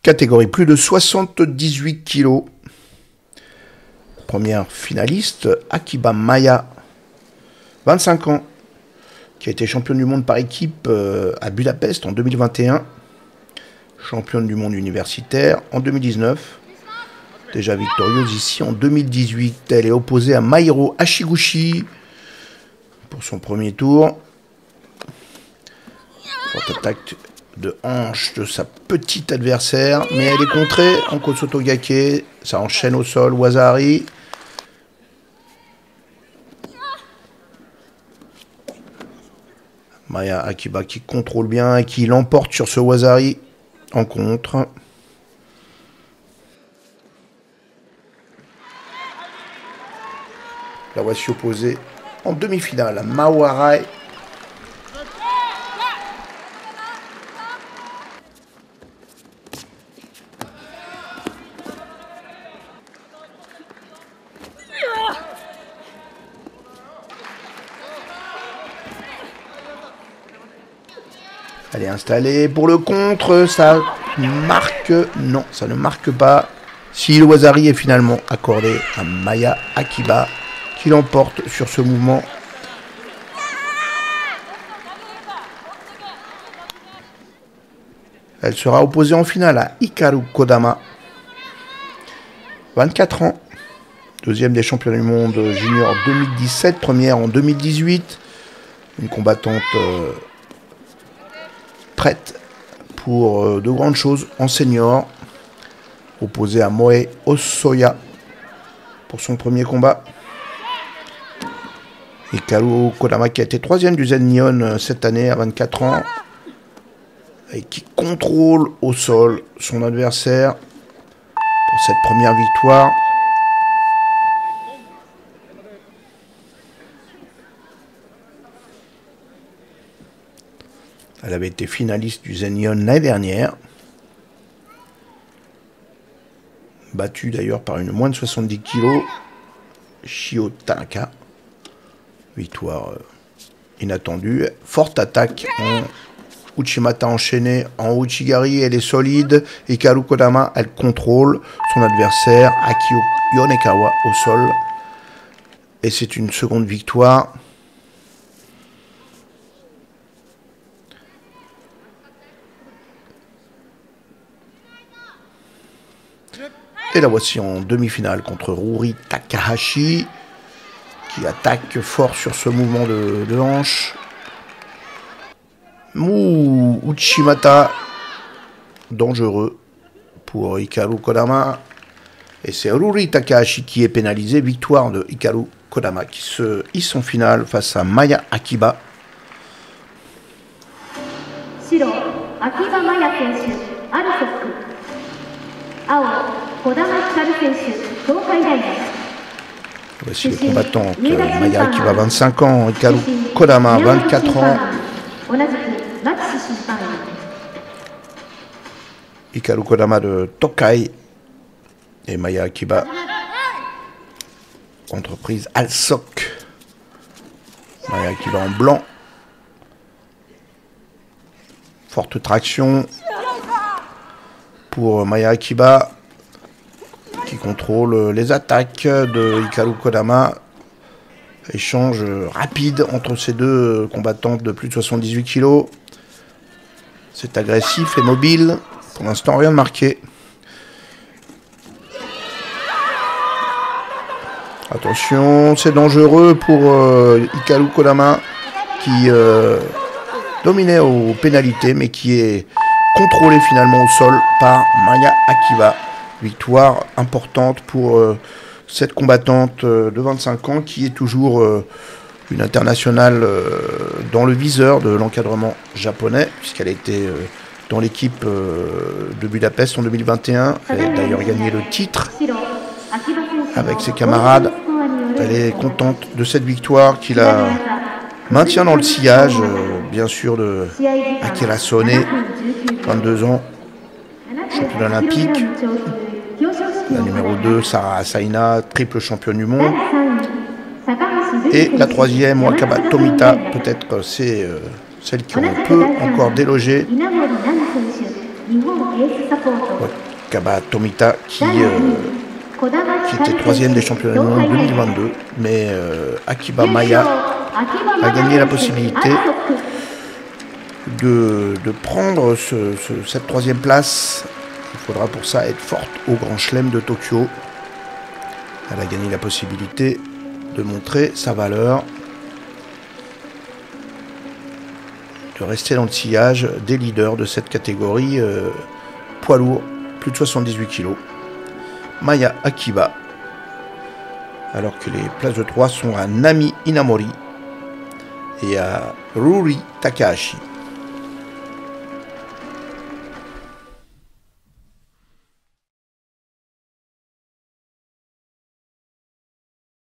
Catégorie plus de 78 kg. Première finaliste, Akiba Maya, 25 ans, qui a été championne du monde par équipe à Budapest en 2021. Championne du monde universitaire en 2019. Déjà victorieuse ici en 2018. Elle est opposée à Mairo Hashiguchi pour son premier tour. Forte attaque de hanche de sa petite adversaire, mais elle est contrée en Kosotogake. Ça enchaîne au sol, Wazari. Maya Akiba qui contrôle bien et qui l'emporte sur ce Wazari en contre. La voici opposée en demi-finale, Mawarai. Elle est installée pour le contre, ça marque, non, ça ne marque pas. Si le Wazari est finalement accordé à Maya Akiba, qui l'emporte sur ce mouvement. Elle sera opposée en finale à Hikaru Kodama, 24 ans, deuxième des champions du monde junior 2017, première en 2018, une combattante prête pour de grandes choses en senior, opposée à Moe Osoya pour son premier combat. Hikaru Kodama qui a été troisième du Zen Nihon cette année à 24 ans et qui contrôle au sol son adversaire pour cette première victoire. Elle avait été finaliste du Zen Nihon l'année dernière. Battue d'ailleurs par une moins de 70 kg, Shio Tanaka. Victoire inattendue. Forte attaque en Uchimata enchaîné en Uchigari. Elle est solide. Hikaru Kodama, elle contrôle son adversaire, Akio Yonekawa, au sol. Et c'est une seconde victoire. Et la voici en demi-finale contre Ruri Takahashi, qui attaque fort sur ce mouvement de hanche. Uchimata, dangereux pour Hikaru Kodama. Et c'est Ruri Takahashi qui est pénalisé. Victoire de Hikaru Kodama qui se hisse en finale face à Maya Akiba. Shiro, Akiba Maya Senshu, Arusoku. Ao, Kodama Hikaru Senshu, Tokai Daigaku. Voici les combattantes. Maya Akiba, 25 ans. Hikaru Kodama, 24 ans. Hikaru Kodama de Tokai. Et Maya Akiba, entreprise Alsoc. Maya Akiba en blanc. Forte traction pour Maya Akiba, qui contrôle les attaques de Hikaru Kodama. Échange rapide entre ces deux combattantes de plus de 78 kg. C'est agressif et mobile. Pour l'instant, rien de marqué. Attention, c'est dangereux pour Hikaru Kodama, qui dominait aux pénalités, mais qui est contrôlé finalement au sol par Maya Akiba. Victoire importante pour cette combattante de 25 ans qui est toujours une internationale dans le viseur de l'encadrement japonais, puisqu'elle a été dans l'équipe de Budapest en 2021. Elle a d'ailleurs gagné le titre avec ses camarades. Elle est contente de cette victoire qui la maintient dans le sillage, bien sûr, de Akira Sone, 22 ans, championne olympique. La numéro 2, Sarah Asaina, triple championne du monde. Et la troisième, Wakaba Tomita, peut-être c'est celle qu'on peut encore déloger. Kaba Tomita qui était 3e des championnats du monde 2022, mais Akiba Maya a gagné la possibilité de prendre cette 3e place. Il faudra pour ça être forte au Grand Chelem de Tokyo. Elle a gagné la possibilité de montrer sa valeur, de rester dans le sillage des leaders de cette catégorie poids lourd, plus de 78 kg. Maya Akiba, alors que les places de 3 sont à Nami Inamori et à Ruri Takahashi.